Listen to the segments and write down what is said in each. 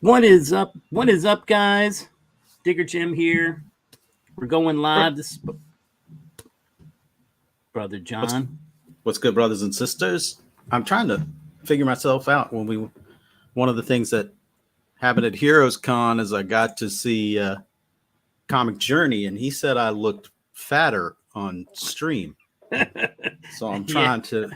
What is up? What is up, guys? Digger Jim here. We're going live. This is Brother John. What's good, brothers and sisters? I'm trying to figure myself out. One of the things that happened at Heroes Con is I got to see Comic Journey, and he said I looked fatter on stream. So I'm trying to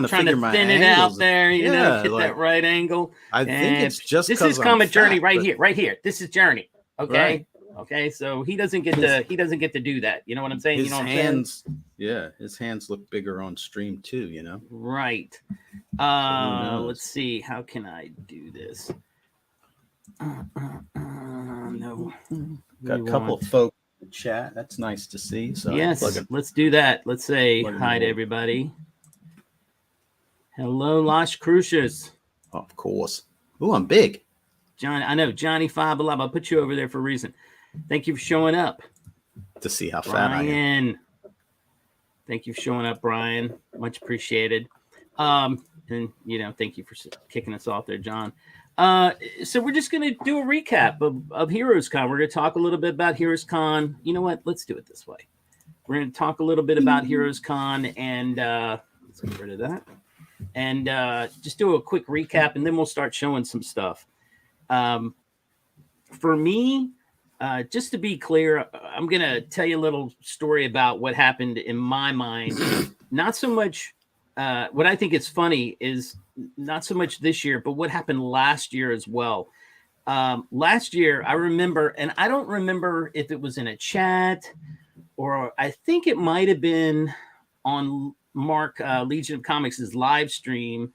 figure my thin it angles out there, get like, that right angle. I think it's just this is Comic Journey right here. This is Journey. Okay. Right. Okay, so he doesn't get to do that. You know what I'm saying? His hands, his hands look bigger on stream too. Right. Let's see. How can I do this? No. Got a couple of folks in the chat. That's nice to see. So yes, let's do that. Let's say hi to everybody. Hello, Las Cruces. Of course. Oh, I'm big. John, I know. Johnny Five Alive. I'll put you over there for a reason. Thank you for showing up. To see how fat I am. Thank you for showing up, Brian. Much appreciated. And thank you for kicking us off there, John. So we're just going to do a recap of Heroes Con. We're going to talk a little bit about Heroes Con. You know what? Let's do it this way. We're going to talk a little bit about Heroes Con, and let's get rid of that. And just do a quick recap, and then we'll start showing some stuff. For me, just to be clear, I'm going to tell you a little story about what happened in my mind. Not so much what I think is funny is not so much this year, but what happened last year as well. Last year, I remember, and I don't remember if it was in a chat or I think it might have been on Mark Legion of Comics' live stream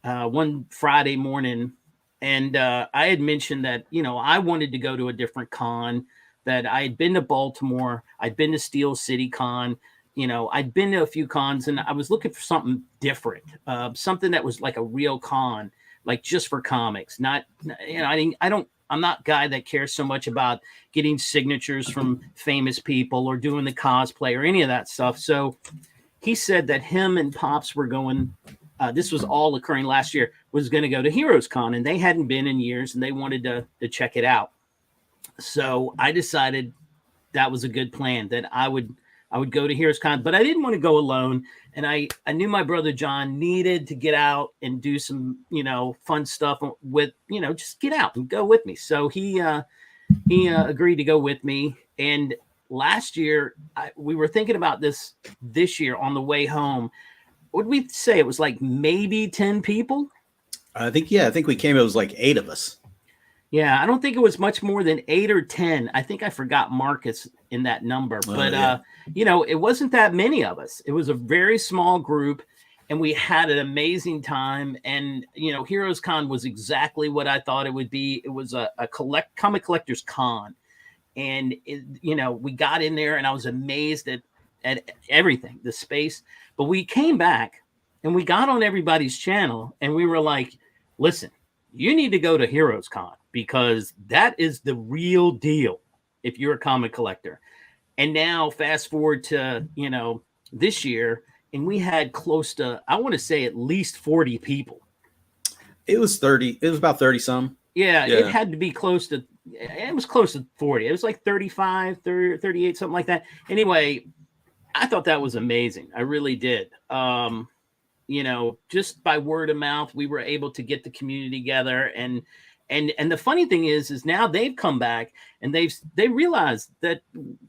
one Friday morning. And I had mentioned that, I wanted to go to a different con, that I had been to Baltimore. I'd been to Steel City Con. I'd been to a few cons, and I was looking for something different, something that was like a real con, like just for comics. Not, I'm not a guy that cares so much about getting signatures from famous people or doing the cosplay or any of that stuff. So he said that him and Pops were going. This was all occurring last year, was going to go to Heroes Con, and they hadn't been in years, and they wanted to check it out. So I decided that was a good plan, that I would go to Heroes Con, but I didn't want to go alone. And I knew my brother John needed to get out and do some, fun stuff with, just get out and go with me. So he agreed to go with me. And last year, we were thinking about this year on the way home. What did we say? It was like maybe 10 people. I think we came. It was like 8 of us. Yeah, I don't think it was much more than 8 or 10. I think I forgot Marcus in that number, but it wasn't that many of us. It was a very small group, and we had an amazing time. And Heroes Con was exactly what I thought it would be. It was a comic collectors con, and we got in there, and I was amazed at everything, the space. But we came back, and we got on everybody's channel, and we were like, "Listen, you need to go to Heroes Con, because that is the real deal if you're a comic collector." And now fast forward to, this year, and we had close to, I want to say at least 40 people. It was 30. It was about 30 some. Yeah, it had to be close to, it was close to 40. It was like 35, 30, 38, something like that. Anyway, I thought that was amazing. I really did. Just by word of mouth, we were able to get the community together. And the funny thing is now they've come back, and they realized that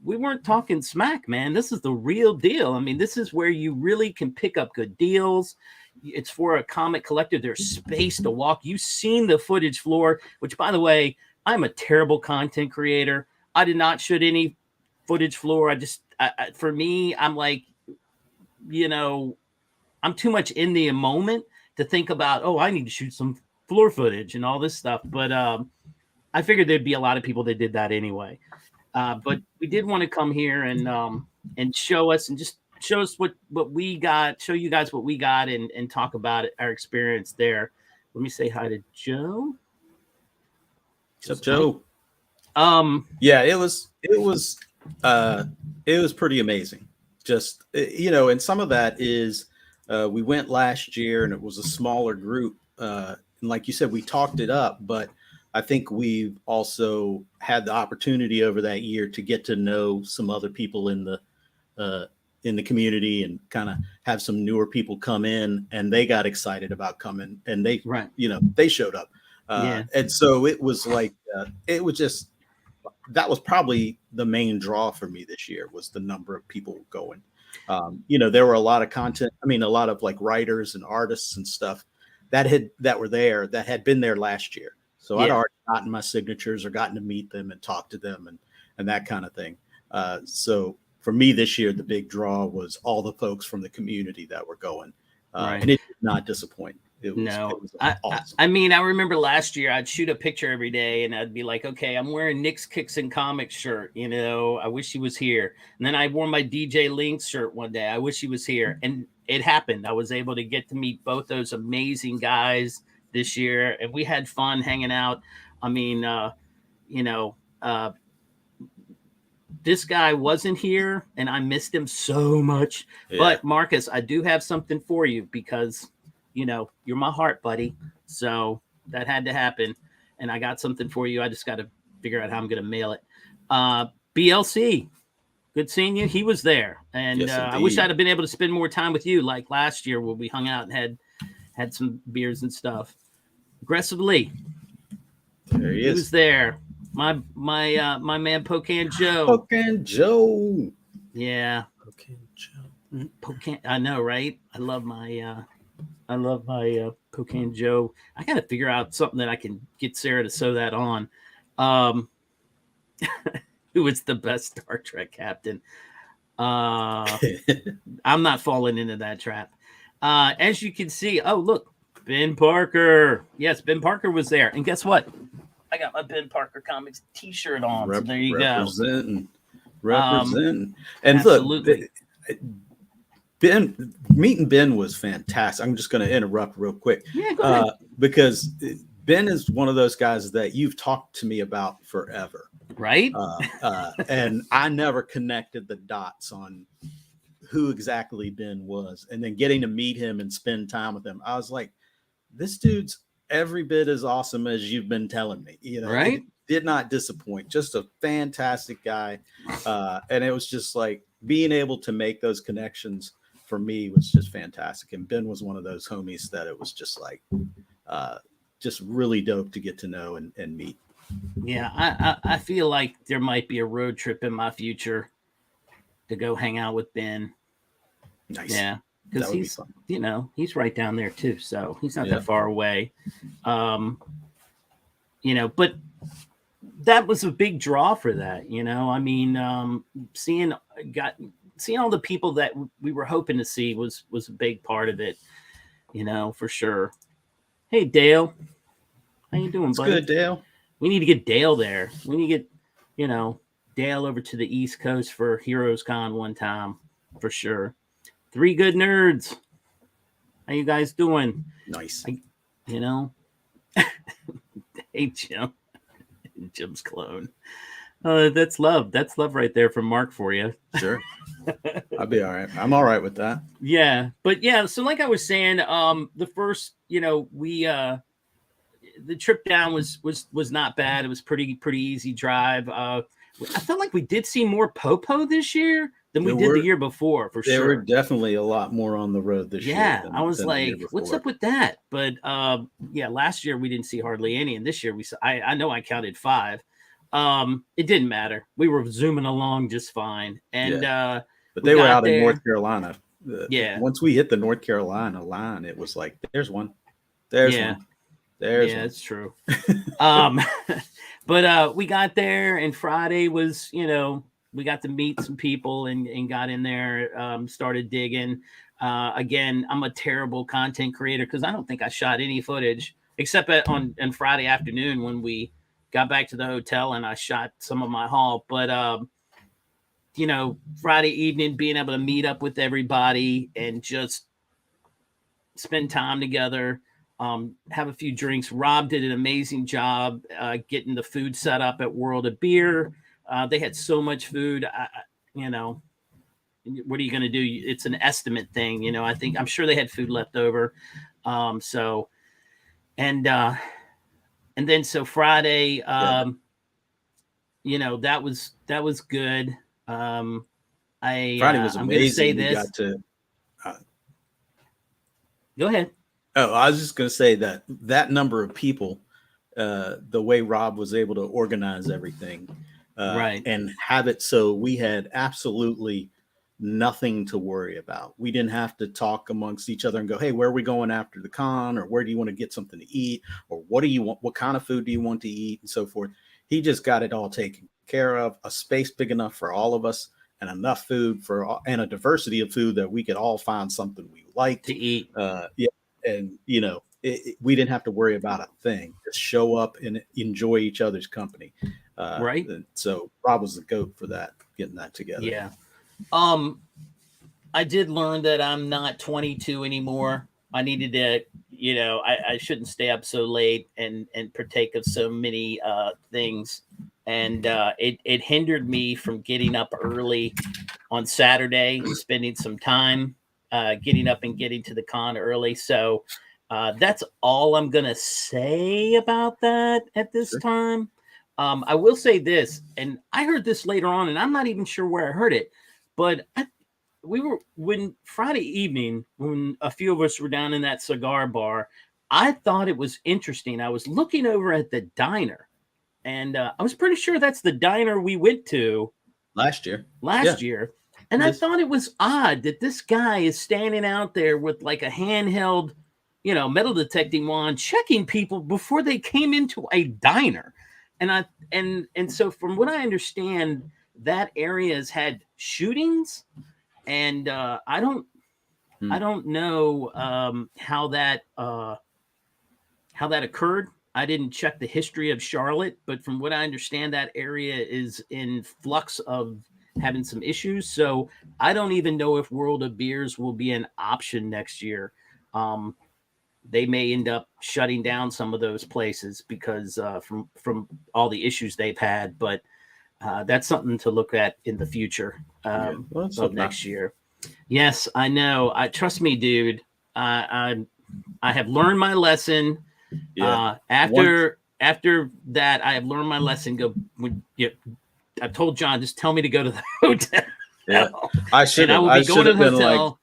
we weren't talking smack, man. This is the real deal. I mean, this is where you really can pick up good deals. It's for a comic collector. There's space to walk. You've seen the footage floor, which, by the way, I'm a terrible content creator. I did not shoot any footage floor. For me, I'm like, I'm too much in the moment to think about, I need to shoot some floor footage and all this stuff. But I figured there'd be a lot of people that did that anyway. But we did want to come here and show us, and just show us what we got, show you guys what we got, and talk about our experience there. Let me say hi to Joe. What's up, Joe? Yeah, it was pretty amazing. Just, and some of that is we went last year, and it was a smaller group. And like you said, we talked it up, but I think we've also had the opportunity over that year to get to know some other people in the community and kind of have some newer people come in, and they got excited about coming, and they, Right. they showed up. Yeah. And so it was like, it was just, that was probably the main draw for me this year, was the number of people going. There were a lot of content. I mean, a lot of like writers and artists and stuff that were there that had been there last year. So I'd Yeah. already gotten my signatures or gotten to meet them and talk to them and that kind of thing. So for me this year, the big draw was all the folks from the community that were going, Right. and it did not disappoint. It No, was I, awesome. I mean, I remember last year I'd shoot a picture every day and I'd be like, okay, I'm wearing Nick's Kicks and Comics shirt. I wish he was here. And then I wore my DJ Links shirt one day. I wish he was here. And it happened. I was able to get to meet both those amazing guys this year, and we had fun hanging out. I mean, this guy wasn't here and I missed him so much. Yeah. But Marcus, I do have something for you because, you're my heart, buddy. So that had to happen. And I got something for you. I just got to figure out how I'm going to mail it. BLC, good seeing you. He was there. And Yes, I wish indeed. I'd have been able to spend more time with you like last year where we hung out and had some beers and stuff. Aggressively. There he He is. was there. My man Pocan Joe. Pocan Joe. Yeah. Pocan Joe. Pocan, I know, right? I love my Pocan Joe. I got to figure out something that I can get Sarah to sew that on. Who is the best Star Trek captain? I'm not falling into that trap. As you can see, oh look, Ben Parker. Yes, Ben Parker was there, and guess what? I got my Ben Parker Comics T-shirt on. So there you go. Representing. And absolutely. Look, meeting Ben was fantastic. I'm just going to interrupt real quick. Yeah, go ahead. Because Ben is one of those guys that you've talked to me about forever. Right. And I never connected the dots on who exactly Ben was. And then getting to meet him and spend time with him, I was like, this dude's every bit as awesome as you've been telling me. Right. Did not disappoint. Just a fantastic guy. And it was just like being able to make those connections for me was just fantastic. And Ben was one of those homies that it was just like, just really dope to get to know and meet. Yeah, I feel like there might be a road trip in my future to go hang out with Ben. Nice. Yeah, because he's he's right down there too, so he's not that far away. But that was a big draw for that. I mean, seeing all the people that we were hoping to see was a big part of it. For sure. Hey, Dale, how you doing, buddy? Good, Dale. We need to get Dale there. We need to get, Dale over to the East Coast for Heroes Con one time for sure. Three good nerds. How you guys doing? Nice. Hey, Jim. Jim's clone. That's love. That's love right there from Mark for you. Sure. I'll be all right. I'm all right with that. Yeah. But yeah, so like I was saying, the first, the trip down was not bad. It was pretty easy drive. I felt like we did see more Popo this year than we did the year before, for sure. There were definitely a lot more on the road this year. Yeah, I was like, what's up with that? But last year we didn't see hardly any, and this year we saw. I know I counted 5. It didn't matter. We were zooming along just fine, and but they were out in North Carolina. Once we hit the North Carolina line, it was like, there's one. There's one. There's one. It's true. But we got there, and Friday was, we got to meet some people and got in there, started digging. Again, I'm a terrible content creator because I don't think I shot any footage except on Friday afternoon when we got back to the hotel and I shot some of my haul. But, Friday evening, being able to meet up with everybody and just spend time together. Have a few drinks. Rob did an amazing job getting the food set up at World of Beer. They had so much food. What are you going to do? It's an estimate thing. I'm sure they had food left over. And and then so Friday, Yeah. that was good. Friday was I'm going to say amazing. We this. got to. Uh, Go ahead. oh, I was just going to say that number of people, the way Rob was able to organize everything, Right. and have it so we had absolutely nothing to worry about. We didn't have to talk amongst each other and go, "Hey, where are we going after the con?" or "Where do you want to get something to eat?" or "What do you want? What kind of food do you want to eat?" and so forth. He just got it all taken care of. A space big enough for all of us, and enough food and a diversity of food that we could all find something we liked. To eat. Yeah, and we didn't have to worry about a thing. Just show up and enjoy each other's company. Right. And so Rob was the goat for that, getting that together. Yeah. I did learn that I'm not 22 anymore. I needed to, I shouldn't stay up so late and partake of so many things. And it hindered me from getting up early on Saturday and spending some time getting up and getting to the con early. So that's all I'm going to say about that at this Sure. time. I will say this, and I heard this later on, and I'm not even sure where I heard it, but when Friday evening, when a few of us were down in that cigar bar, I thought it was interesting. I was looking over at the diner, and I was pretty sure that's the diner we went to last year. year. And I thought it was odd that this guy is standing out there with like a handheld, metal detecting wand, checking people before they came into a diner. And so from what I understand, that area has had shootings, and I don't know how that occurred. I didn't check the history of Charlotte, but from what I understand, that area is in flux of having some issues. So I don't even know if World of Beers will be an option next year. They may end up shutting down some of those places because from all the issues they've had. But that's something to look at in the future of next year. Yes, I know. Trust me, dude. I have learned my lesson. Yeah. After that, I have learned my lesson. I told John, just tell me to go to the hotel. Yeah, I should. I will be going to the hotel.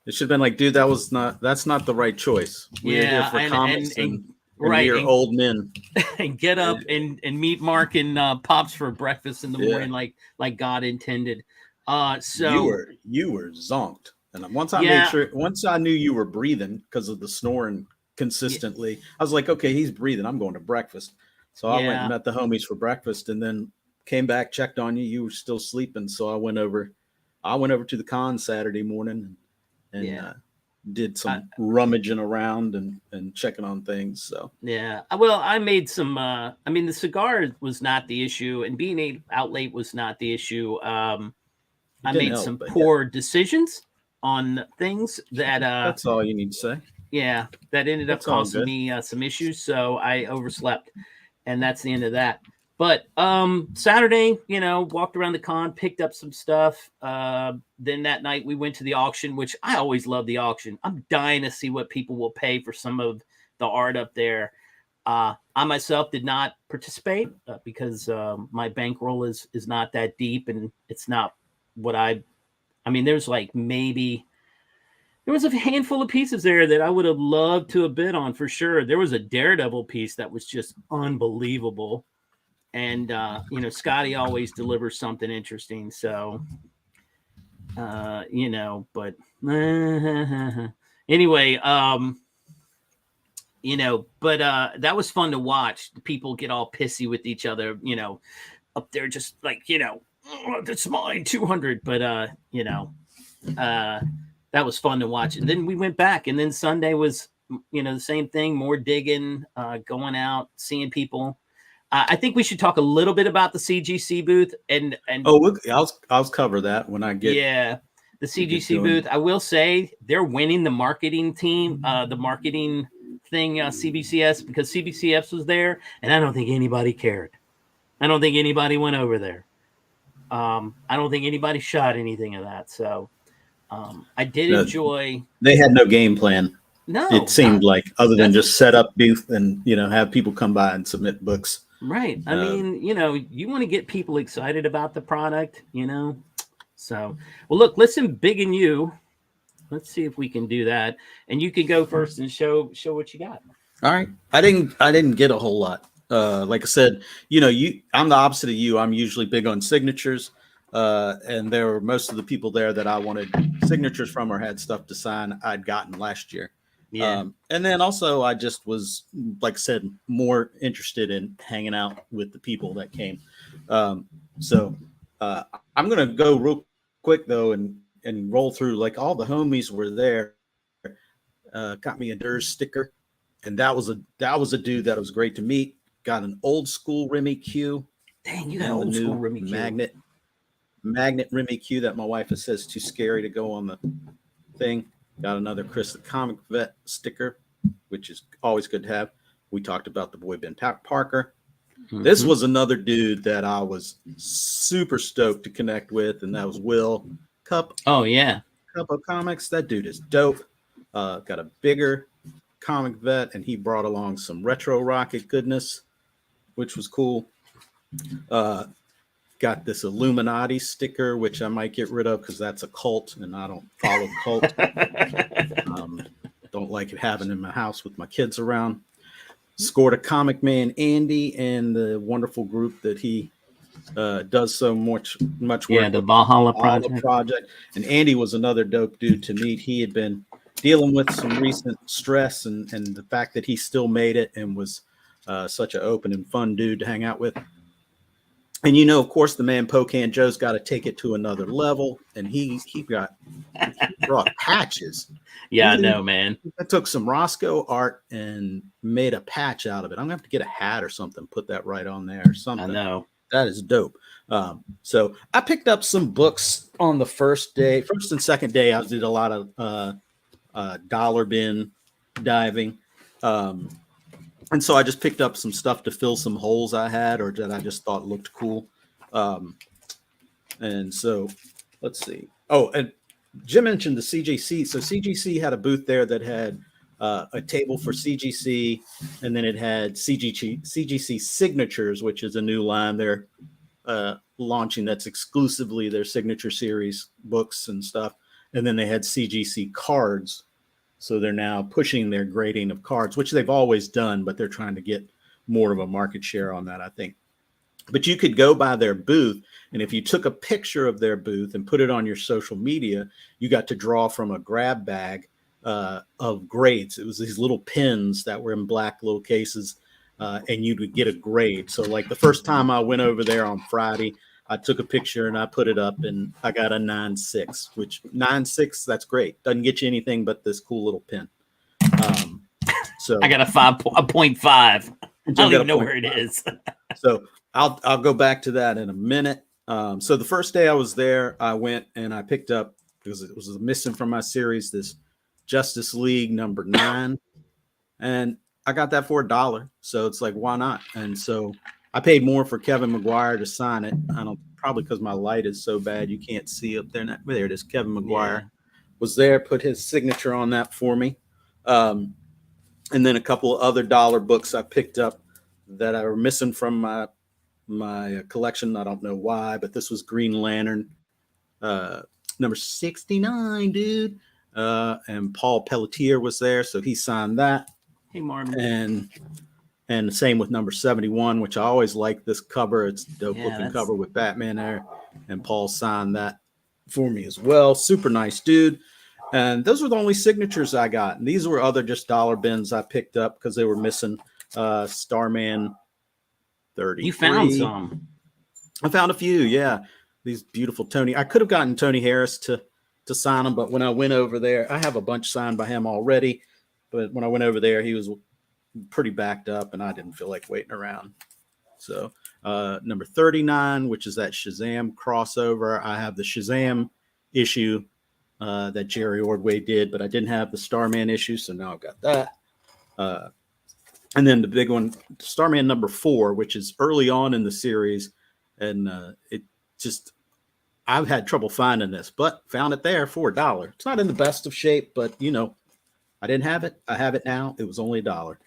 It should have been like, dude, that's not the right choice. We're here for comics and we're old men. And get up and meet Mark and Pops for breakfast in the morning, like God intended. So you were zonked, and once I knew you were breathing because of the snoring consistently, I was like, okay, he's breathing. I'm going to breakfast. So I went and met the homies for breakfast, and then came back, checked on you. You were still sleeping, so I went over to the con Saturday morning and did some rummaging around and checking on things. So well, I made some. The cigar was not the issue, and being out late was not the issue. I made some poor decisions on things that. That's all you need to say. Yeah, that ended up causing me some issues, so I overslept, and that's the end of that. But Saturday, walked around the con, picked up some stuff. Then that night we went to the auction, which I always love the auction. I'm dying to see what people will pay for some of the art up there. I myself did not participate because my bankroll is not that deep, and it's not what there's like maybe there was a handful of pieces there that I would have loved to have bid on for sure. There was a Daredevil piece that was just unbelievable. And, Scotty always delivers something interesting. So, but anyway, but that was fun to watch. People get all pissy with each other, up there just like, oh, that's mine, 200. But, that was fun to watch. And then we went back, and then Sunday was, the same thing, more digging, going out, seeing people. I think we should talk a little bit about the CGC booth and I'll cover that when I get the CGC booth. I will say they're winning the marketing team, the marketing thing, CBCS, because CBCS was there, and I don't think anybody cared. I don't think anybody went over there. I don't think anybody shot anything of that. So I did enjoy. They had no game plan. It No, seemed like other than that's just set up booth and have people come by and submit books. right. I Um, mean, you want to get people excited about the product, So, well, look, listen, Big and you. Let's see if we can do that, and you can go first and show what you got. all right, I didn't get a whole lot. Like I said, I'm the opposite of you. I'm usually big on signatures, and there were most of the people there that I wanted signatures from or had stuff to sign I'd gotten last year. Yeah. And then also I just was, like I said, more interested in hanging out with the people that came. So I'm gonna go real quick though and roll through, like, all the homies were there. Got me a Durs sticker, and that was a dude that was great to meet. Got an old school Remy Q Dang, you got and the old school new Remy Q. magnet Remy Q that my wife has says too scary to go on the thing. Got another Chris the Comic Vet sticker, which is always good to have. We talked about the boy Ben Parker. This Mhm. was another dude that I was super stoked to connect with, and that was Will Cup Oh yeah. Cup of Comics. That dude is dope. Got a bigger comic vet, and he brought along some retro rocket goodness, which was cool. Got this Illuminati sticker, which I might get rid of because that's a cult, and I don't follow cult. Don't like it having in my house with my kids around. Scored a Comic Man Andy and the wonderful group that he does so much work Yeah, the with, Valhalla all the Project. project. And Andy was another dope dude to meet. He had been dealing with some recent stress, and the fact that he still made it and was such an open and fun dude to hang out with. And of course, the man Pocan Joe's got to take it to another level, and he brought patches. Yeah, I know, man. I took some Roscoe art and made a patch out of it. I'm gonna have to get a hat or something, put that right on there or I something. know. That is dope. So I picked up some books on the first and second day. I did a lot of dollar bin diving. And so I just picked up some stuff to fill some holes I had or that I just thought looked cool. And so let's see. Oh, and Jim mentioned the CGC. So CGC had a booth there that had a table for CGC, and then it had CGC signatures, which is a new line they're launching that's exclusively their signature series books and stuff. And then they had CGC cards. So they're now pushing their grading of cards, which they've always done, but they're trying to get more of a market share on that, I think. But you could go by their booth, and if you took a picture of their booth and put it on your social media, you got to draw from a grab bag of grades. It was these little pins that were in black little cases, and you would get a grade. So like the first time I went over there on Friday, I took a picture and I put it up, and I got a 9.6, which 9.6, that's great. Doesn't get you anything but this cool little pin. So I got a 0.5. I don't even know where it is. So I'll go back to that in a minute. So the first day I was there, I went and I picked up, because it was missing from my series, this Justice League number 9, and I got that for $1. So it's like, why not? And so I paid more for Kevin McGuire to sign it. I don't, probably because my light is so bad you can't see up there. There it is. Kevin McGuire was there, put his signature on that for me. And then a couple of other dollar books I picked up that I were missing from my collection. I don't know why, but this was Green Lantern number 69, dude. And Paul Pelletier was there, so he signed that. Hey, Marvin. And the same with number 71, which I always like this cover. It's a dope looking cover with Batman there. And Paul signed that for me as well. Super nice dude. And those were the only signatures I got. And these were other just dollar bins I picked up because they were missing Starman 30. You found some. I found a few, yeah. These beautiful Tony. I could have gotten Tony Harris to sign them, but when I went over there, I have a bunch signed by him already. But when I went over there, he was pretty backed up, and I didn't feel like waiting around. So number 39, which is that Shazam crossover. I have the Shazam issue that Jerry Ordway did, but I didn't have the Starman issue, so now I've got that. And then the big one, Starman number 4, which is early on in the series, and it just, I've had trouble finding this, but found it there for $1. It's not in the best of shape, but I didn't have it. I have it now. It was only $1.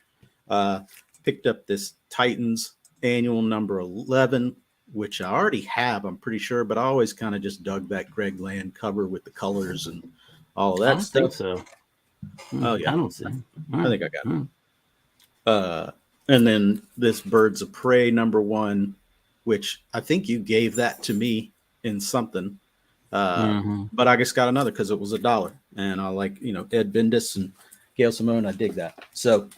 Picked up this Titans annual number 11, which I already have, I'm pretty sure, but I always kind of just dug that Greg Land cover with the colors and all of I that don't stuff. think so. Oh, yeah. I don't see. I think I got it. And then this Birds of Prey number 1, which I think you gave that to me in something. But I just got another because it was $1. And I like, Ed Bendis and Gail Simone. I dig that. So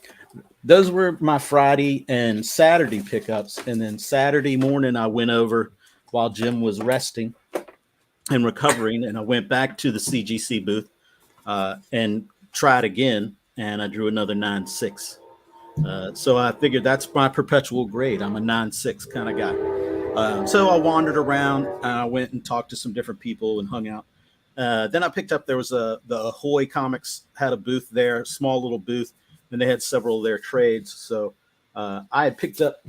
those were my Friday and Saturday pickups. And then Saturday morning, I went over while Jim was resting and recovering. And I went back to the CGC booth and tried again. And I drew another 9.6. So I figured that's my perpetual grade. I'm a 9.6 kind of guy. So I wandered around. I went and talked to some different people and hung out. Then I picked up, there was the Ahoy Comics had a booth there, small little booth, and they had several of their trades. So I had picked up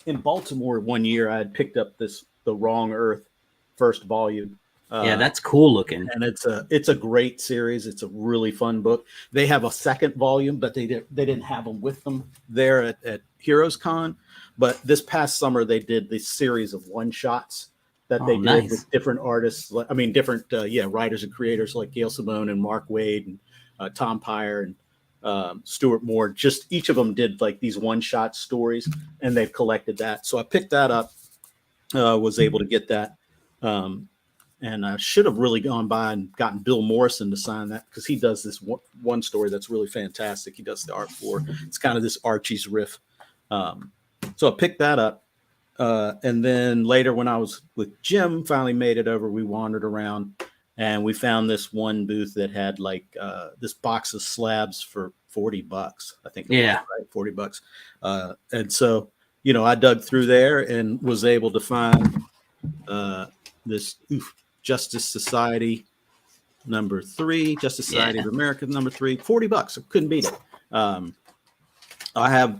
in Baltimore one year, I had picked up The Wrong Earth first volume. Yeah, that's cool looking. And it's a great series. It's a really fun book. They have a second volume, but they didn't have them with them there at Heroes Con. But this past summer, they did this series of one-shots that they did with different artists. I mean, different writers and creators like Gail Simone and Mark Waid and Tom Pyre and Stuart Moore. Just each of them did like these one-shot stories, and they've collected that. So I picked that up, was able to get that. And I should have really gone by and gotten Bill Morrison to sign that because he does this one story that's really fantastic. He does the art for it's kind of this Archie's riff. So I picked that up. And then later when I was with Jim, finally made it over, we wandered around and we found this one booth that had like this box of slabs for $40, I think. Yeah. Was, right? $40. And so, I dug through there and was able to find this Justice Society number 3, Justice Society of America number 3, $40. I couldn't beat it. I have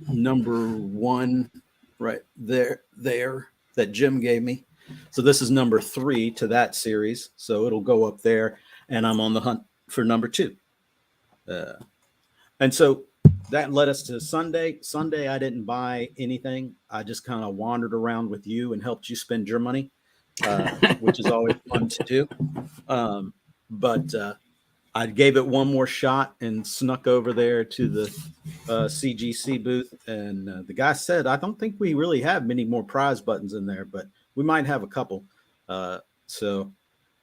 number 1 right there that Jim gave me. So this is number 3 to that series. So it'll go up there, and I'm on the hunt for number 2. And so that led us to Sunday. Sunday, I didn't buy anything. I just kind of wandered around with you and helped you spend your money, which is always fun to do. But I gave it one more shot and snuck over there to the CGC booth. And the guy said, I don't think we really have many more prize buttons in there, but we might have a couple. So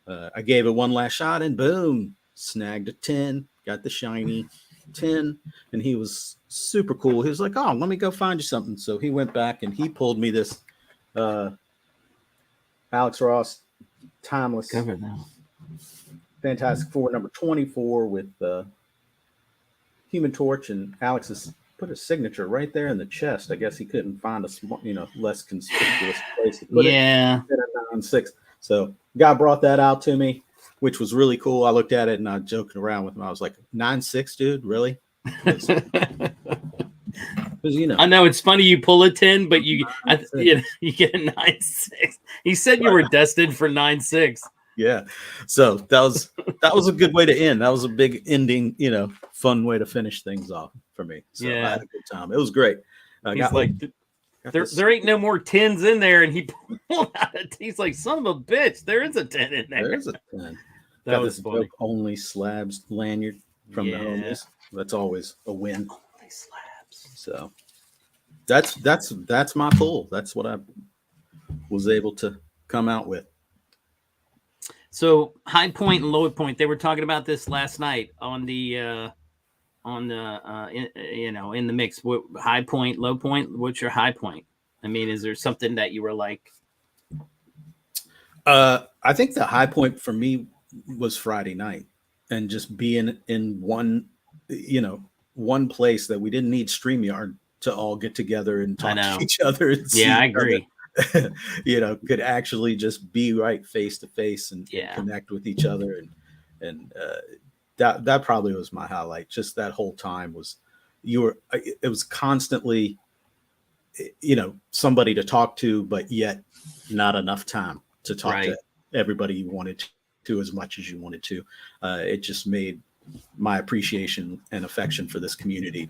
I gave it one last shot and boom, snagged a 10, got the shiny 10. And he was super cool. He was like, oh, let me go find you something. So he went back and he pulled me this Alex Ross Timeless cover now. Fantastic Four number 24 with Human Torch, and Alex has put a signature right there in the chest. I guess he couldn't find a less conspicuous place to put it. Yeah, 9.6. So guy brought that out to me, which was really cool. I looked at it and I was joking around with him. I was like, 9.6, dude, really? I know it's funny you pull a 10, but you get a 9.6. He said you were destined for 9.6. Yeah. So that was a good way to end. That was a big ending, fun way to finish things off for me. So I had a good time. It was great. He's like, there ain't no more 10s in there. And he pulled out he's like, son of a bitch, there is a 10 in there. There's a 10. That was funny. Only slabs lanyard from the homies. That's always a win. Only slabs. So that's my pull. That's what I was able to come out with. So high point and low point, they were talking about this last night on the in the mix. What high point, low point? What's your high point? I mean, is there something that you were like? I think the high point for me was Friday night and just being in one place that we didn't need StreamYard to all get together and talk to each other. And I agree. Could actually just be right face to face and connect with each other. And that probably was my highlight. Just that whole time it was constantly, somebody to talk to, but yet not enough time to talk to everybody you wanted to as much as you wanted to. It just made my appreciation and affection for this community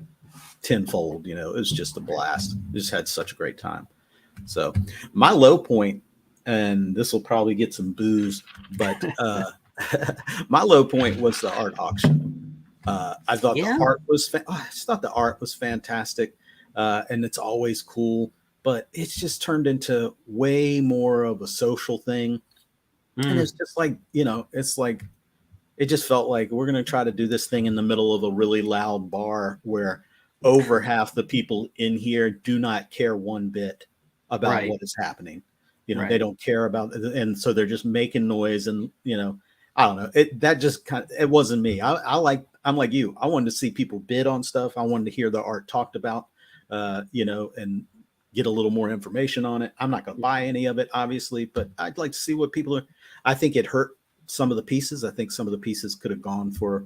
tenfold. You know, it was just a blast. Just had such a great time. So my low point, and this will probably get some boos, but my low point was the art auction. I thought the art was I just thought the art was fantastic, and it's always cool, but it's just turned into way more of a social thing. And it's just like, you know, it's like, it just felt like we're going to try to do this thing in the middle of a really loud bar where over half the people in here do not care one bit about what is happening. You know, they don't care about it. And so they're just making noise, and, you know, I don't know. That just kind of, it wasn't me. I'm like you. I wanted to see people bid on stuff. I wanted to hear the art talked about, you know, and get a little more information on it. I'm not going to buy any of it, obviously, but I'd like to see what people are. I think it hurt some of the pieces. I think some of the pieces could have gone for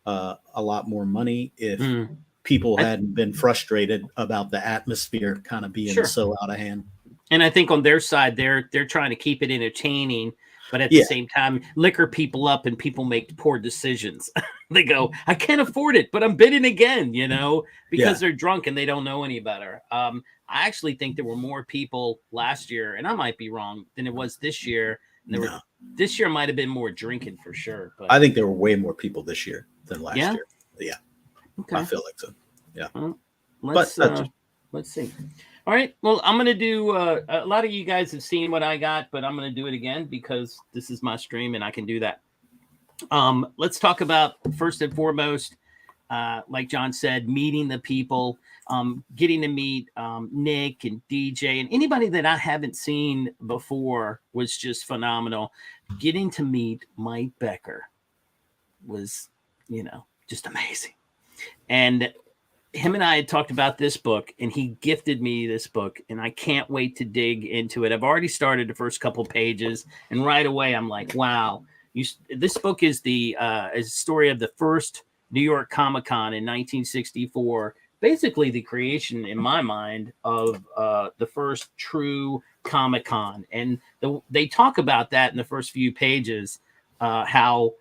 a lot more money if people hadn't been frustrated about the atmosphere kind of being so out of hand. And I think on their side, they're trying to keep it entertaining, but at the same time, liquor people up and people make poor decisions. They go, I can't afford it, but I'm bidding again, you know, because they're drunk and they don't know any better. I actually think there were more people last year, and I might be wrong, than it was this year. And this year might have been more drinking for sure. But I think there were way more people this year than last year. Yeah. Okay. I feel like so. Yeah. Let's see. All right. Well, I'm going to do a lot of you guys have seen what I got, but I'm going to do it again because this is my stream and I can do that. Let's talk about first and foremost, like John said, meeting the people, getting to meet Nick and DJ and anybody that I haven't seen before was just phenomenal. Getting to meet Mike Becker was, you know, just amazing. And him and I had talked about this book, and he gifted me this book, and I can't wait to dig into it. I've already started the first couple pages, and right away I'm like, wow. This book is the story of the first New York Comic-Con in 1964, basically the creation, in my mind, of the first true Comic-Con. And they talk about that in the first few pages, how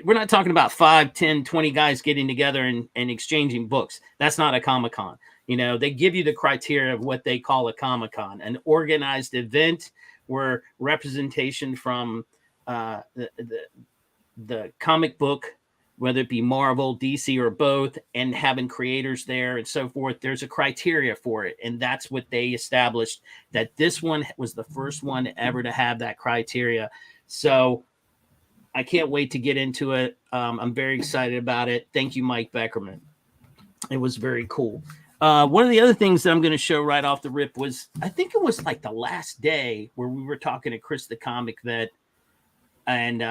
we're not talking about 5, 10, 20 guys getting together and exchanging books. That's not a Comic-Con. You know, they give you the criteria of what they call a Comic-Con, an organized event where representation from the comic book, whether it be Marvel, DC, or both, and having creators there and so forth, there's a criteria for it. And that's what they established, that this one was the first one ever to have that criteria. So I can't wait to get into it. I'm very excited about it. Thank you, Mike Beckerman. It was very cool. One of the other things that I'm going to show right off the rip was, I think it was like the last day where we were talking to Chris the Comic Vet. And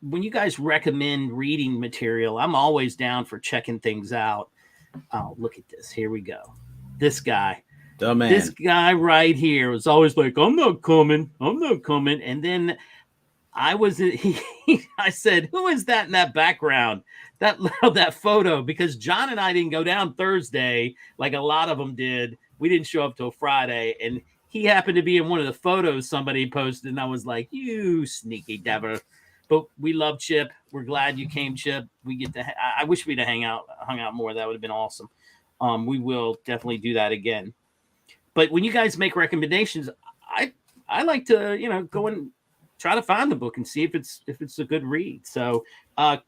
when you guys recommend reading material, I'm always down for checking things out. Oh, look at this. Here we go. This guy. This guy right here was always like, I'm not coming. And then I said, who is that in that background? That photo, because John and I didn't go down Thursday like a lot of them did. We didn't show up till Friday, and he happened to be in one of the photos somebody posted, and I was like, you sneaky devil. But we love Chip. We're glad you came, Chip. We get to I wish we'd have hung out more. That would have been awesome. We will definitely do that again. But when you guys make recommendations, I like to, you know, go and try to find the book and see if it's a good read. So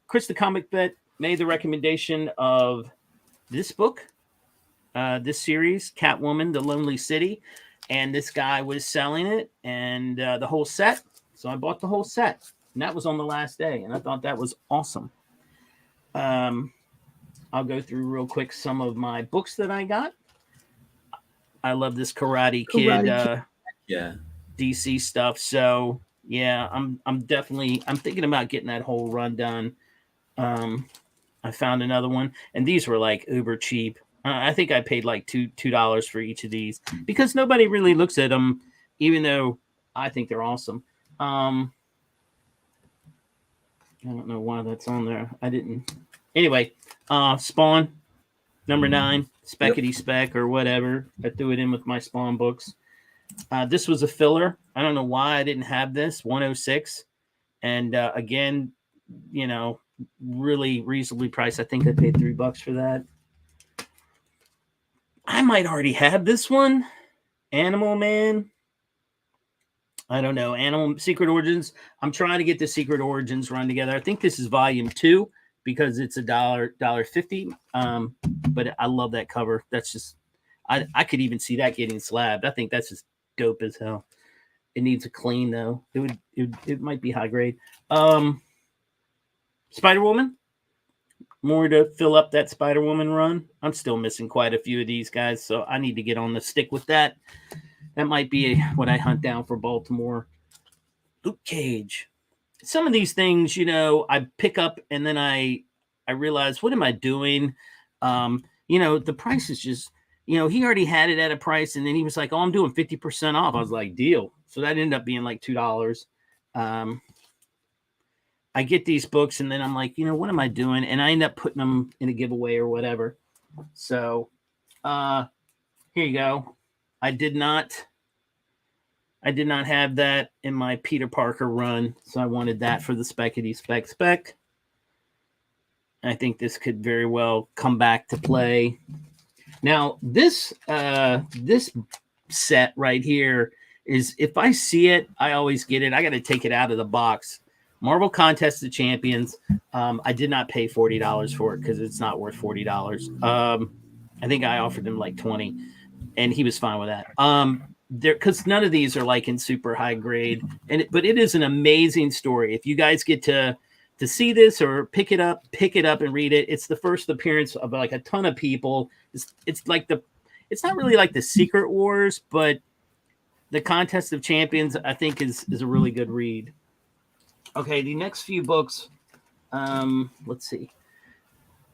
Chris the Comic Vet made the recommendation of this book, this series, Catwoman, The Lonely City. And this guy was selling it and the whole set. So I bought the whole set. And that was on the last day. And I thought that was awesome. I'll go through real quick some of my books that I got. I love this Karate Kid DC stuff. So yeah, I'm thinking about getting that whole run done. I found another one, and these were like uber cheap. I think I paid like $2 for each of these because nobody really looks at them, even though I think they're awesome. I don't know why that's on there. I didn't. Anyway, Spawn, number 9, Speckety Speck or whatever. I threw it in with my Spawn books. This was a filler. I don't know why I didn't have this 106. And again, you know, really reasonably priced. I think I paid $3 for that. I might already have this one. Animal Man. I don't know. Animal Secret Origins. I'm trying to get the Secret Origins run together. I think this is volume 2 because it's $1.50. But I love that cover. That's just I could even see that getting slabbed. I think that's just dope as hell. It needs a clean though. It might be high grade. Spider-Woman. More to fill up that Spider-Woman run. I'm still missing quite a few of these guys, so I need to get on the stick with that. That might be what I hunt down for Baltimore. Luke Cage. Some of these things, you know, I pick up and then I realize, what am I doing? You know, the price is just, you know, he already had it at a price, and then he was like, oh, I'm doing 50% off. I was like, deal. So that ended up being like $2. I get these books and then I'm like, you know, what am I doing? And I end up putting them in a giveaway or whatever. So here you go. I did not have that in my Peter Parker run. So I wanted that for the Speckity Spec. I think this could very well come back to play. Now, this set right here is, if I see it, I always get it. I got to take it out of the box. Marvel Contest of Champions. I did not pay $40 for it because it's not worth $40. I think I offered him like $20, and he was fine with that. Because none of these are like in super high grade, but it is an amazing story. If you guys get to see this or pick it up and read it. It's the first appearance of like a ton of people. It's like it's not really like the Secret Wars, but the Contest of Champions, I think, is a really good read. Okay, the next few books, let's see.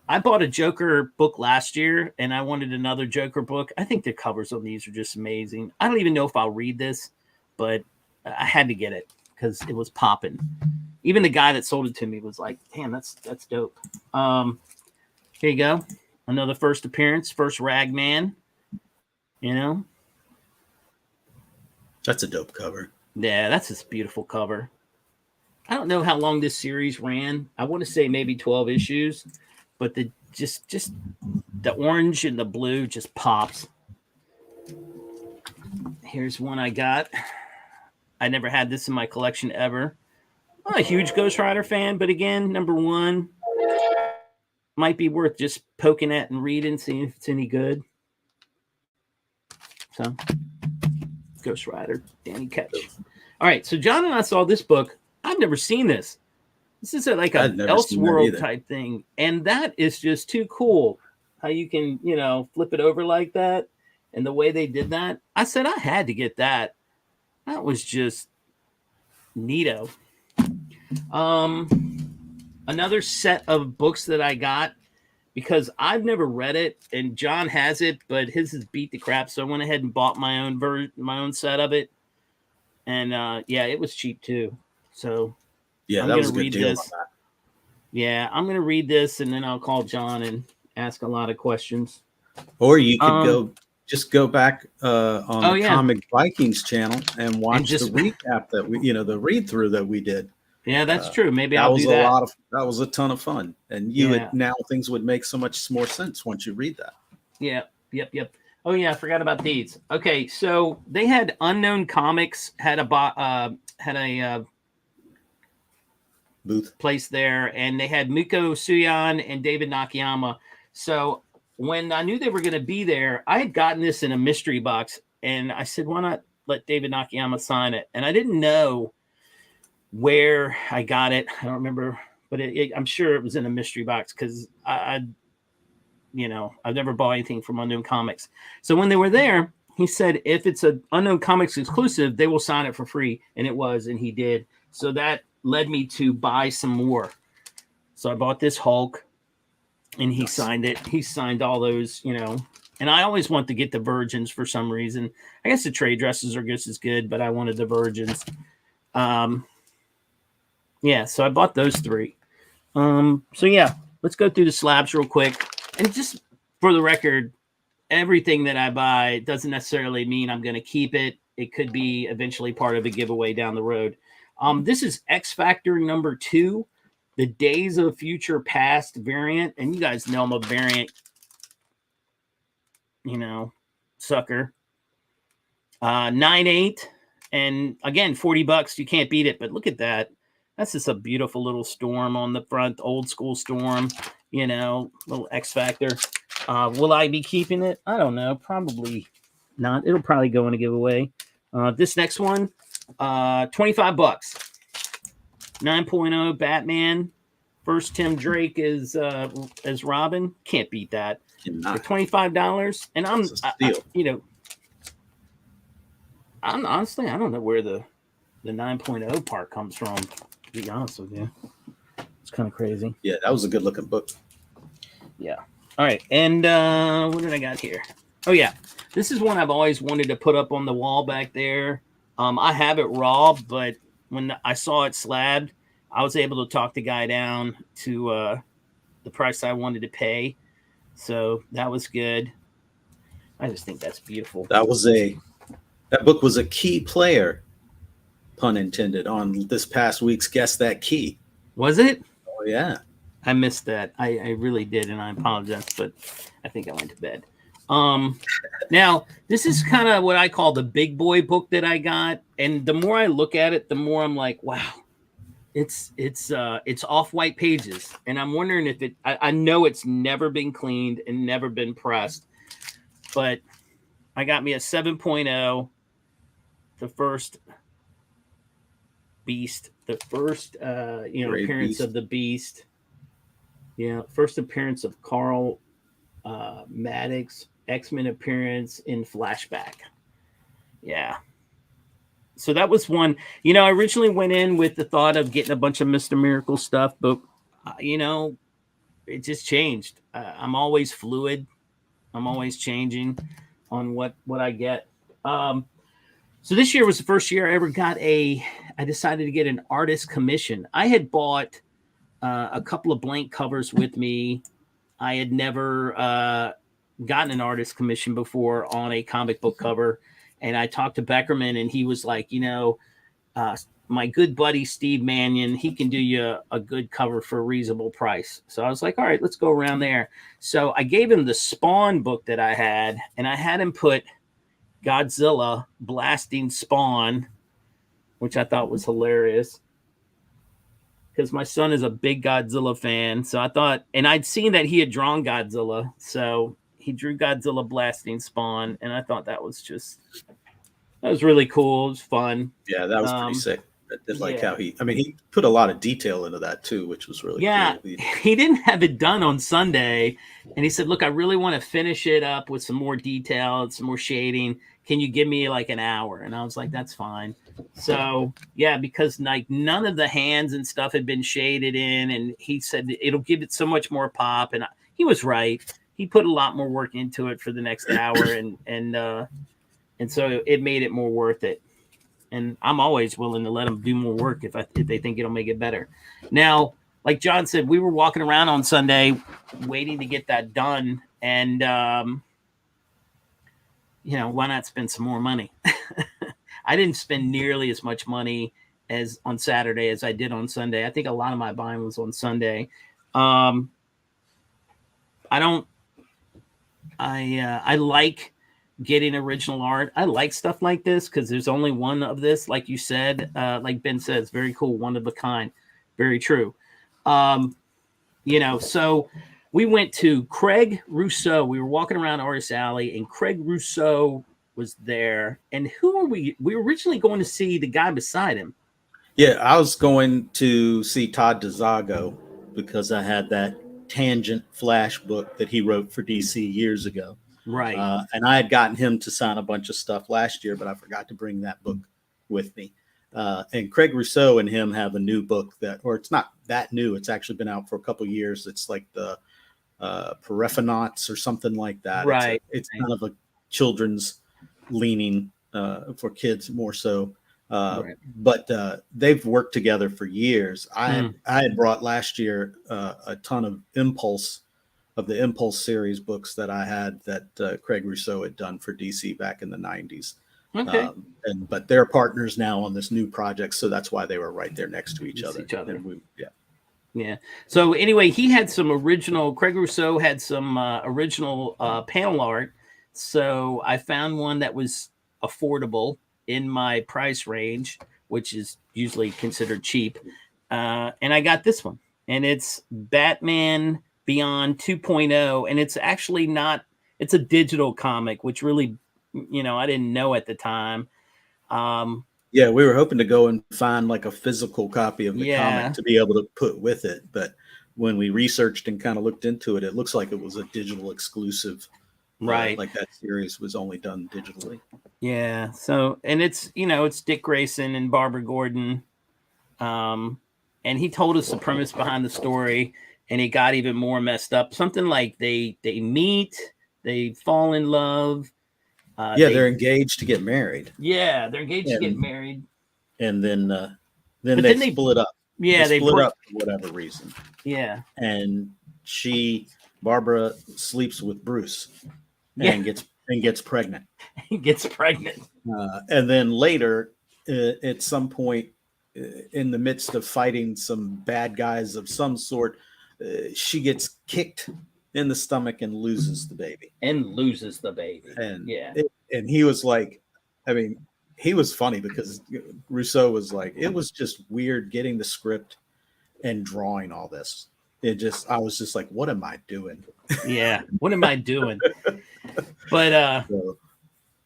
I bought a Joker book last year, and I wanted another Joker book. I think the covers on these are just amazing. I don't even know if I'll read this, but I had to get it because it was popping. Even the guy that sold it to me was like, damn, that's dope. Here you go. Another first appearance, first Ragman. You know? That's a dope cover. Yeah, that's this beautiful cover. I don't know how long this series ran. I want to say maybe 12 issues, but the just the orange and the blue just pops. Here's one I got. I never had this in my collection ever. I'm not a huge Ghost Rider fan, but again, number 1 might be worth just poking at and reading, seeing if it's any good. So, Ghost Rider, Danny Ketch. All right, so John and I saw this book. I've never seen this. This is like a Elseworld type thing, and that is just too cool. How you can, you know, flip it over like that, and the way they did that. I said I had to get that. That was just neato. Another set of books that I got because I've never read it, and John has it, but his is beat the crap. So I went ahead and bought my own set of it, and yeah, it was cheap too. So yeah, I'm that was a gonna good read deal this. on that. Yeah, I'm gonna read this, and then I'll call John and ask a lot of questions. Or you could go back on the yeah. Comic Vikings channel and watch the recap that we, the read through that we did. Yeah, that's true. Maybe I'll do that. That was a ton of fun, and now things would make so much more sense once you read that. Yeah. Yep. Oh yeah, I forgot about these. Okay, so they had Unknown Comics had a booth place there, and they had Miko Suyan and David Nakayama. So when I knew they were going to be there, I had gotten this in a mystery box, and I said, why not let David Nakayama sign it? And I didn't know where I got it. I don't remember, but I'm sure it was in a mystery box because I've never bought anything from Unknown Comics. So when they were there, he said, if it's an Unknown Comics exclusive, they will sign it for free. And it was, and he did. So that led me to buy some more. So I bought this Hulk, and he signed it. He signed all those, and I always want to get the Virgins for some reason. I guess the trade dresses are just as good, but I wanted the Virgins. Yeah, so I bought those 3. So yeah, let's go through the slabs real quick. And just for the record, everything that I buy doesn't necessarily mean I'm going to keep it. it could be eventually part of a giveaway down the road. This is X Factor number 2, the Days of Future Past variant. And you guys know I'm a variant, sucker. 9/8. And again, $40. You can't beat it. But look at that. That's just a beautiful little storm on the front, old school storm, little X Factor. Will I be keeping it? I don't know. Probably not. It'll probably go in a giveaway. This next one, $25. 9.0 Batman. First Tim Drake is as Robin. Can't beat that. For $25. And I'm honestly, I don't know where the 9.0 part comes from, to be honest with you. It's kind of crazy. Yeah, that was a good looking book. Yeah. All right. And what did I got here? Oh, yeah. This is one I've always wanted to put up on the wall back there. I have it raw, but when I saw it slabbed, I was able to talk the guy down to the price I wanted to pay. So that was good. I just think that's beautiful. That book was a key player, pun intended, on this past week's Guess That Key. Was it? Oh, yeah. I missed that. I really did, and I apologize, but I think I went to bed. Now, this is kind of what I call the big boy book that I got, and the more I look at it, the more I'm like, wow, it's off-white pages, and I'm wondering if I know it's never been cleaned and never been pressed, but I got me a 7.0, the first Beast, the first appearance Beast. Of the Beast. Yeah, first appearance of Carl Maddox, X-Men appearance in Flashback. Yeah. So that was one. I originally went in with the thought of getting a bunch of Mr. Miracle stuff, but it just changed. I'm always fluid. I'm always changing on what I get. So this year was the first year I ever got I decided to get an artist commission. I had bought a couple of blank covers with me. I had never gotten an artist commission before on a comic book cover. And I talked to Beckerman, and he was like, my good buddy, Steve Mannion, he can do you a good cover for a reasonable price. So I was like, all right, let's go around there. So I gave him the Spawn book that I had, and I had him put Godzilla blasting Spawn, which I thought was hilarious because my son is a big Godzilla fan. So I thought, and I'd seen that he had drawn Godzilla. So he drew Godzilla blasting Spawn. And I thought that was really cool. It was fun. Yeah, that was pretty sick. I did like how he put a lot of detail into that too, which was really cool. He didn't have it done on Sunday. And he said, look, I really want to finish it up with some more detail and some more shading. Can you give me like an hour? And I was like, that's fine. So yeah, because like none of the hands and stuff had been shaded in, and he said it'll give it so much more pop. And he was right. He put a lot more work into it for the next hour, and so it made it more worth it. And I'm always willing to let them do more work if they think it'll make it better. Now, like John said, we were walking around on Sunday waiting to get that done, and why not spend some more money? I didn't spend nearly as much money as on Saturday as I did on Sunday. I think a lot of my buying was on Sunday. I like getting original art. I like stuff like this because there's only one of this, like you said, like Ben says, very cool, one of a kind, very true. So we went to Craig Rousseau. We were walking around Artist Alley, and Craig Rousseau was there. And who are we? We were originally going to see the guy beside him. Yeah, I was going to see Todd DeZago because I had that Tangent Flash book that he wrote for DC years ago. Right. And I had gotten him to sign a bunch of stuff last year, but I forgot to bring that book with me. And Craig Rousseau and him have a new book or it's not that new. It's actually been out for a couple of years. It's like the Periphonauts or something like that. Right. It's kind of a children's leaning for kids more so. Right. But they've worked together for years. I had brought last year a ton of the Impulse series books that I had that Craig Rousseau had done for DC back in the 90s. Okay. But they're partners now on this new project, so that's why they were right there next to each Next to other. each other. And yeah. Yeah. So anyway, he had some original. Craig Rousseau had some original panel art. So I found one that was affordable in my price range, which is usually considered cheap. And I got this one, and it's Batman Beyond 2.0, and it's actually not. It's a digital comic, which really, I didn't know at the time. Yeah, we were hoping to go and find like a physical copy of the Yeah. comic to be able to put with it, but when we researched and kind of looked into it, it looks like it was a digital exclusive. Right. Like that series was only done digitally. Yeah. So, and it's Dick Grayson and Barbara Gordon. And he told us the premise behind the story, and it got even more messed up. Something like they meet, they fall in love. They're engaged to get married. Yeah, they're engaged to get married. And then they split up. Yeah, they split up for whatever reason. Yeah. And Barbara sleeps with Bruce and gets pregnant. Gets pregnant. And then later, at some point, in the midst of fighting some bad guys of some sort, she gets kicked in the stomach and loses the baby. And he was like, I mean, he was funny because Rousseau was like, it was just weird getting the script and drawing all this. I was just like, what am I doing? Yeah. What am I doing? But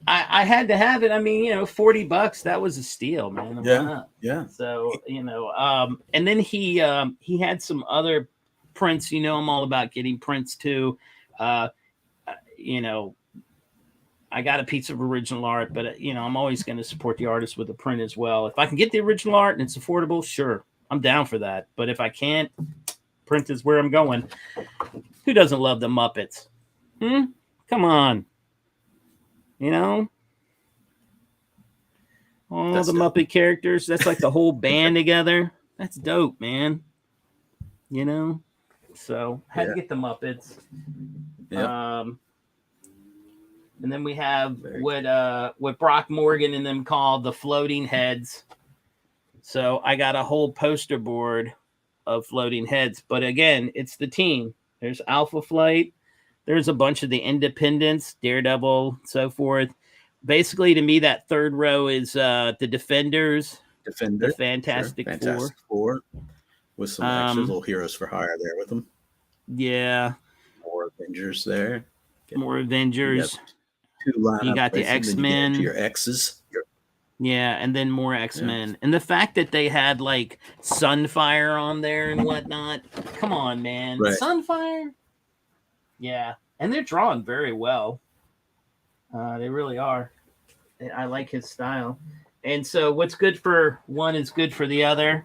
I had to have it. I mean, $40, that was a steal, man. Yeah. So, and then he had some other prints. I'm all about getting prints too. I got a piece of original art, but I'm always going to support the artist with a print as well. If I can get the original art and it's affordable, sure, I'm down for that. But if I can't, print is where I'm going. Who doesn't love the Muppets? Come on. All that's the dope. Muppet characters. That's like the whole band together. That's dope, man. So had to get the Muppets. Yeah. And then we have what Brock Morgan and them call the floating heads. So I got a whole poster board of floating heads. But again, it's the team. There's Alpha Flight. There's a bunch of the Independents, Daredevil, so forth. Basically, to me, that third row is the Defenders, the Fantastic Four, with some extras, little heroes for hire there with them. Yeah. More Avengers there. More Avengers. You got the X-Men. Your X's. Yeah, and then more X-Men. Yeah. And the fact that they had like Sunfire on there and whatnot. Come on, man. Right. Sunfire? Yeah. And they're drawn very well. They really are. I like his style. And so what's good for one is good for the other.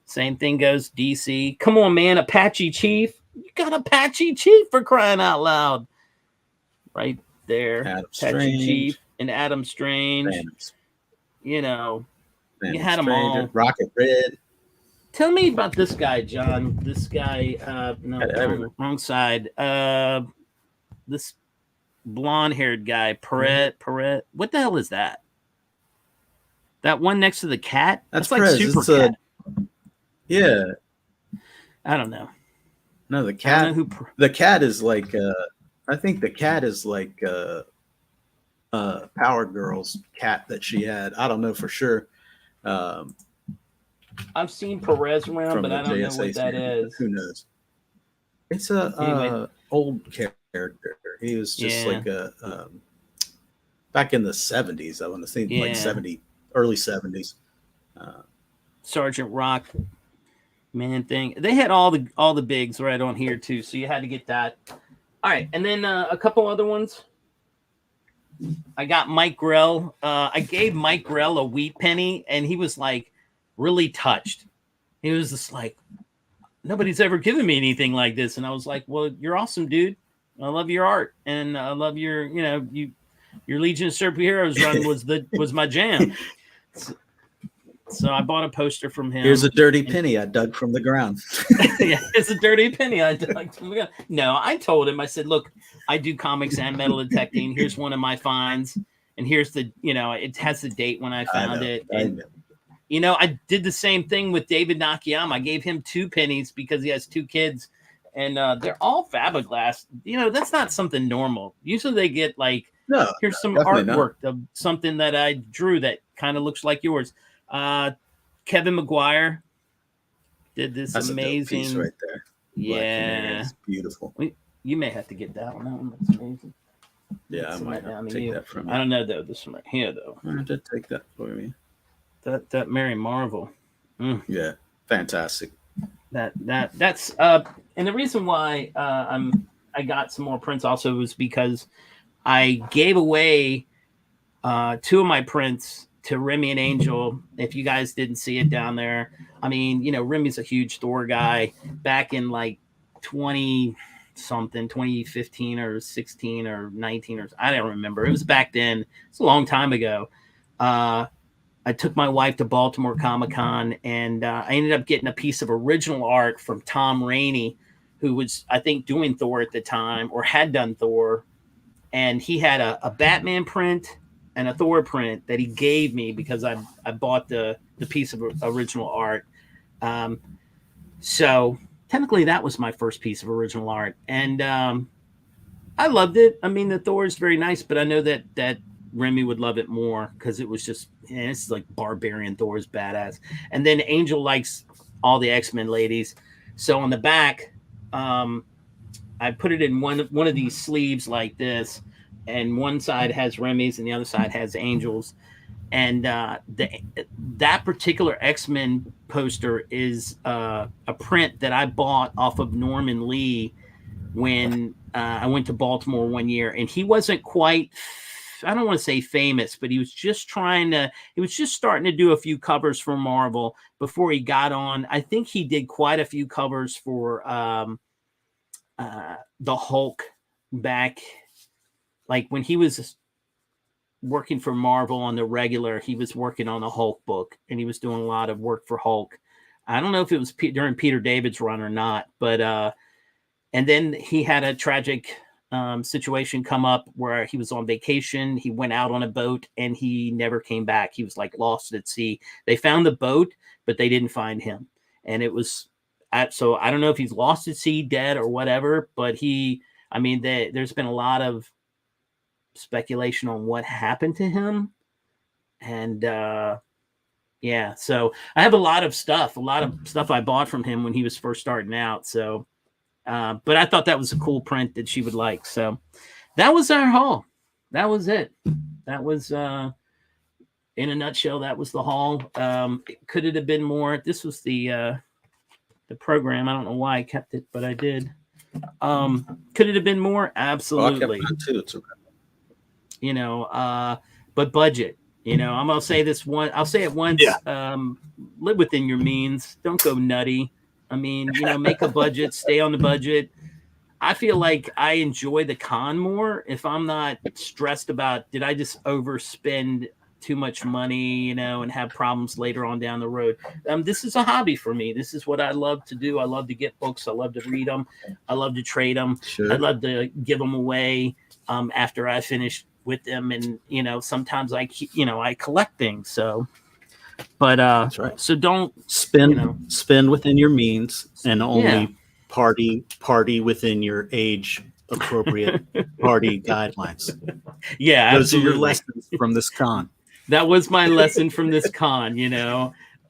Same thing goes DC. Come on, man. Apache Chief. You got Apache Chief for crying out loud. Right there. Apache Chief and Adam Strange. You had them all. Rocket Red. Tell me about this guy, John. This guy, wrong side. This blonde-haired guy, Perret. What the hell is that? That one next to the cat? That's like Perez. Super Cat. Yeah. I don't know. No, the cat. The cat is like. I think the cat is like Power Girl's cat that she had. I don't know for sure. I've seen Perez around, but I don't know what that is. Who knows? It's a old character. He was just like a back in the 70s. I want to think like early 70s. Sergeant Rock, man thing. They had all the bigs right on here too, so you had to get that. All right, and then a couple other ones. I got Mike Grell. I gave Mike Grell a wheat penny, and he was like really touched. He was just like, nobody's ever given me anything like this. And I was like, well, you're awesome, dude. I love your art, and I love your Legion of Superheroes run was my jam. So I bought a poster from him. Here's a dirty penny I dug from the ground. Yeah, it's a dirty penny I dug from the ground. No, I told him, I said, look, I do comics and metal detecting. Here's one of my finds. and here's the, it has the date when I found it. I And, know. I did the same thing with David Nakayama. I gave him 2 pennies because he has 2 kids, and they're all fiberglass. That's not something normal. Usually they get like, No, here's some definitely artwork of something that I drew that kind of looks like yours. Kevin McGuire did this that's amazing a dope piece right there. Black Canary is beautiful. You may have to get that one. That one looks amazing. Yeah, I might have to take that from you. I don't know though. This one right here though. I have to take that for me. That Mary Marvel. Yeah, fantastic. That's and the reason why I got some more prints also was because I gave away 2 of my prints to Remy and Angel. If you guys didn't see it down there, I mean, Remy's a huge Thor guy. Back in like 2015 or 16 or 19 or I don't remember. It was back then. It's a long time ago. I took my wife to Baltimore Comic-Con, and I ended up getting a piece of original art from Tom Rainey, who was, I think, doing Thor at the time or had done Thor. And he had a Batman print and a Thor print that he gave me because I bought the piece of original art. So technically that was my first piece of original art. And I loved it. I mean, the Thor is very nice, but I know that Remy would love it more because it was just, it's like Barbarian Thor is badass. And then Angel likes all the X-Men ladies. So on the back, I put it in one of these sleeves like this, and one side has Remy's and the other side has Angel's. And that particular X-Men poster is a print that I bought off of Norman Lee when I went to Baltimore one year, and he wasn't quite, I don't want to say famous, but he was just starting to do a few covers for Marvel before he got on. I think he did quite a few covers for the Hulk back, like when he was working for Marvel on the regular, he was working on the Hulk book, and he was doing a lot of work for Hulk. I don't know if it was during Peter David's run or not, but and then he had a tragic situation come up where he was on vacation. He went out on a boat and he never came back. He was like lost at sea. They found the boat, but they didn't find him. And it was so I don't know if he's lost at sea, dead or whatever, but there's been a lot of speculation on what happened to him. And yeah, so I have a lot of stuff I bought from him when he was first starting out. So but I thought that was a cool print that she would like. So that was our haul. That was it. That was in a nutshell, that was the haul. Could it have been more? This was the program. I don't know why I kept it, but I did. Could it have been more? Absolutely. But budget. I'm gonna say this one. I'll say it once. Yeah. Live within your means. Don't go nutty. I mean, make a budget, stay on the budget. I feel like I enjoy the con more if I'm not stressed about, did I just overspend too much money, and have problems later on down the road. This is a hobby for me. This is what I love to do. I love to get books. I love to read them. I love to trade them. Sure. I love to give them away after I finish with them. And, sometimes I collect things. So. But that's right. So don't spend within your means and only party within your age appropriate party guidelines. Yeah, those are your lessons from this con. That was my lesson from this con.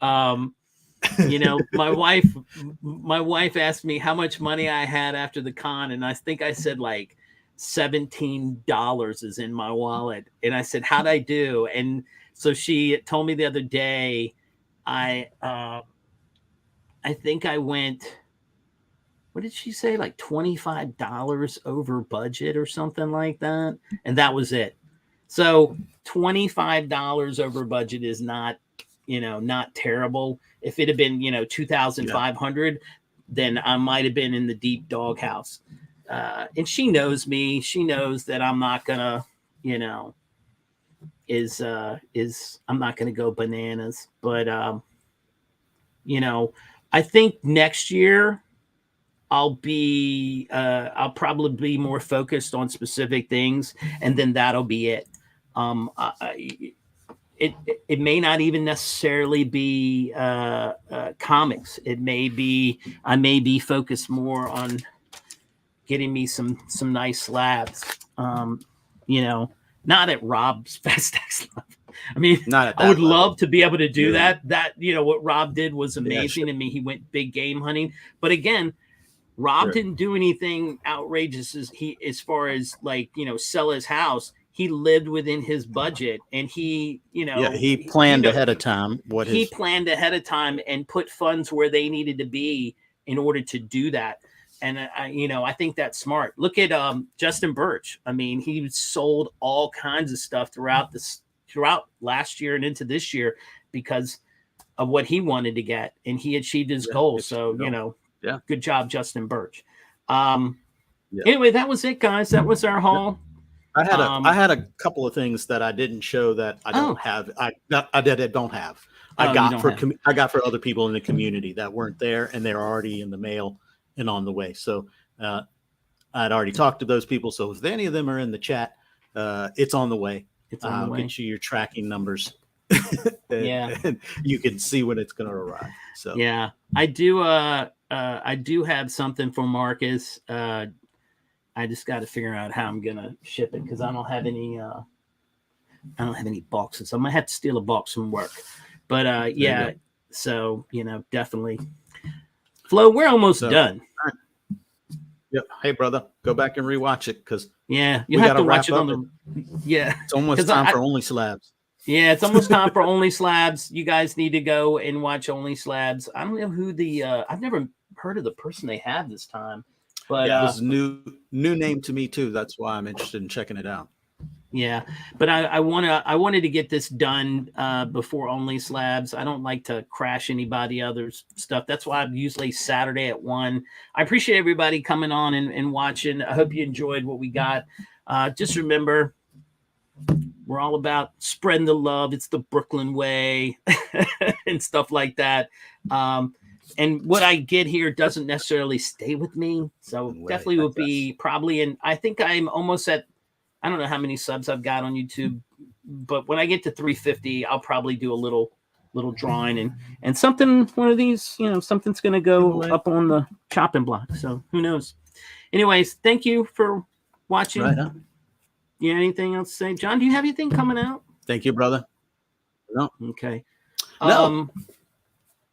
My wife asked me how much money I had after the con, and I think I said like $17 is in my wallet, and I said, how'd I do? And so she told me the other day, I think I went, what did she say? Like $25 over budget or something like that. And that was it. So $25 over budget is not, not terrible. If it had been, 2,500, then I might've been in the deep doghouse. And she knows me. She knows that I'm not gonna, I'm not going to go bananas, but, I think next year I'll probably be more focused on specific things, and then that'll be it. It may not even necessarily be comics. It may be I may be focused more on getting me some nice slabs. Not at Rob's Festex level. I mean, Not at I would that level. love to be able to do Yeah. that. What Rob did was Yeah, amazing. sure. I mean, he went big game hunting, but again, Rob Sure. didn't do anything outrageous as far as like, sell his house. He lived within his budget, and he planned ahead of time planned ahead of time and put funds where they needed to be in order to do that. And I think that's smart. Look at Justin Birch. I mean, he sold all kinds of stuff throughout last year and into this year because of what he wanted to get, and he achieved his goal. So, good job, Justin Birch. Anyway, that was it, guys. That was our haul. I had a couple of things that I didn't show that I don't have. I don't have. I got for other people in the community that weren't there, and they're already in the mail and on the way. So I'd already talked to those people. So if any of them are in the chat, it's on the way. I'll get you your tracking numbers. and you can see when it's going to arrive. So yeah, I do have something for Marcus. I just got to figure out how I'm gonna ship it because I don't have any boxes. I'm gonna have to steal a box from work. But so definitely. Flo, we're almost done. Right. Yep. Hey, brother, go back and rewatch it because you have to watch it on the. It's almost time for Only Slabs. Yeah, it's almost time for Only Slabs. You guys need to go and watch Only Slabs. I don't know who I've never heard of the person they have this time. But it was a new name to me too. That's why I'm interested in checking it out. Yeah, but I wanted to get this done before Only Slabs. I don't like to crash anybody else's stuff. That's why I'm usually Saturday at 1. I appreciate everybody coming on and watching. I hope you enjoyed what we got. Just remember, we're all about spreading the love. It's the Brooklyn way and stuff like that. And what I get here doesn't necessarily stay with me. So definitely will be probably I think I'm almost at, I don't know how many subs I've got on YouTube, but when I get to 350, I'll probably do a little drawing and something, one of these, something's going to go up on the chopping block. So who knows? Anyways, thank you for watching. Right on. You have anything else to say? John, do you have anything coming out? Thank you, brother. No. Okay. No.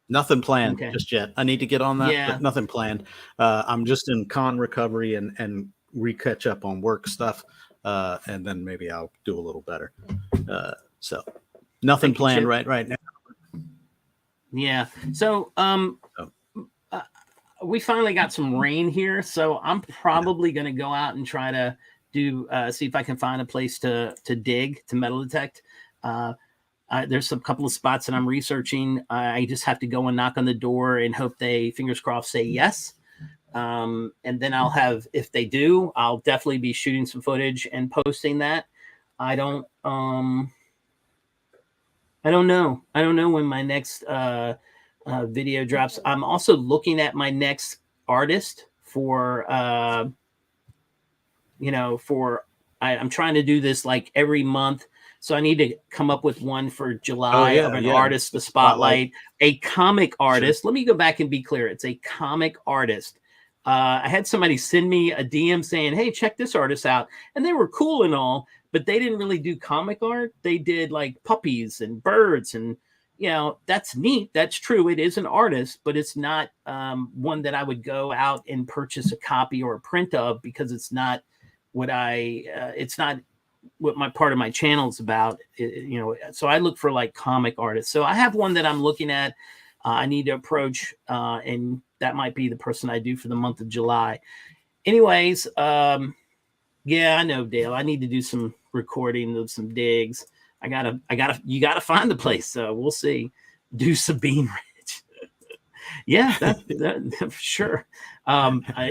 Nothing planned just yet. I need to get on that, but nothing planned. I'm just in con recovery and re-catch up on work stuff. And then maybe I'll do a little better. So nothing planned right now. Yeah. So we finally got some rain here. So I'm probably going to go out and try to see if I can find a place to dig, to metal detect. There's a couple of spots that I'm researching. I just have to go and knock on the door and hope they, fingers crossed, say yes. And then if they do, I'll definitely be shooting some footage and posting that. I don't know. I don't know when my next video drops. I'm also looking at my next artist for, I'm trying to do this like every month. So I need to come up with one for July of an artist, the spotlight, a comic artist. Sure. Let me go back and be clear. It's a comic artist. I had somebody send me a DM saying, hey, check this artist out. And they were cool and all, but they didn't really do comic art. They did like puppies and birds. And, that's neat. That's true. It is an artist, but it's not one that I would go out and purchase a copy or a print of because it's not what it's not what my part of my channel is about, so I look for like comic artists. So I have one that I'm looking at. I need to approach, and that might be the person I do for the month of July. Anyways, I know, Dale, I need to do some recording of some digs. You gotta find the place. So we'll see. Do Sabine Ridge. Yeah, that sure. I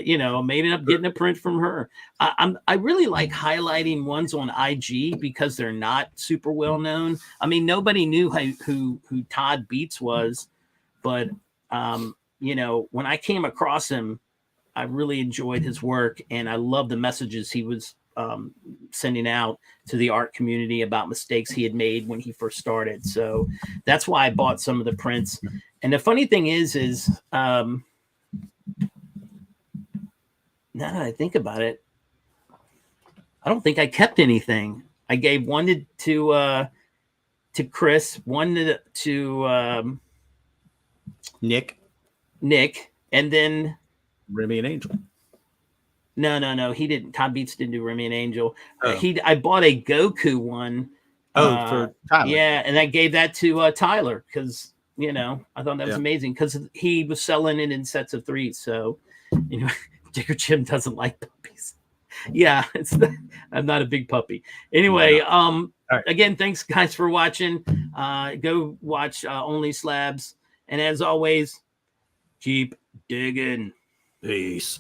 ended up getting a print from her. I really like highlighting ones on IG because they're not super well known. I mean, nobody knew who Todd Beats was, but when I came across him, I really enjoyed his work and I love the messages he was sending out to the art community about mistakes he had made when he first started. So that's why I bought some of the prints. And the funny thing is now that I think about it, I don't think I kept anything. I gave one to Chris, one to Nick, and then Remy and Angel. No. He didn't. Todd Beats didn't do Remy and Angel. Oh. I bought a Goku one. For Tyler. Yeah, and I gave that to Tyler because I thought that was amazing because he was selling it in sets of 3. So, Digger Jim doesn't like puppies. Yeah, I'm not a big puppy. Anyway, right. Again, thanks guys for watching. Go watch Only Slabs, and as always, keep digging. Peace.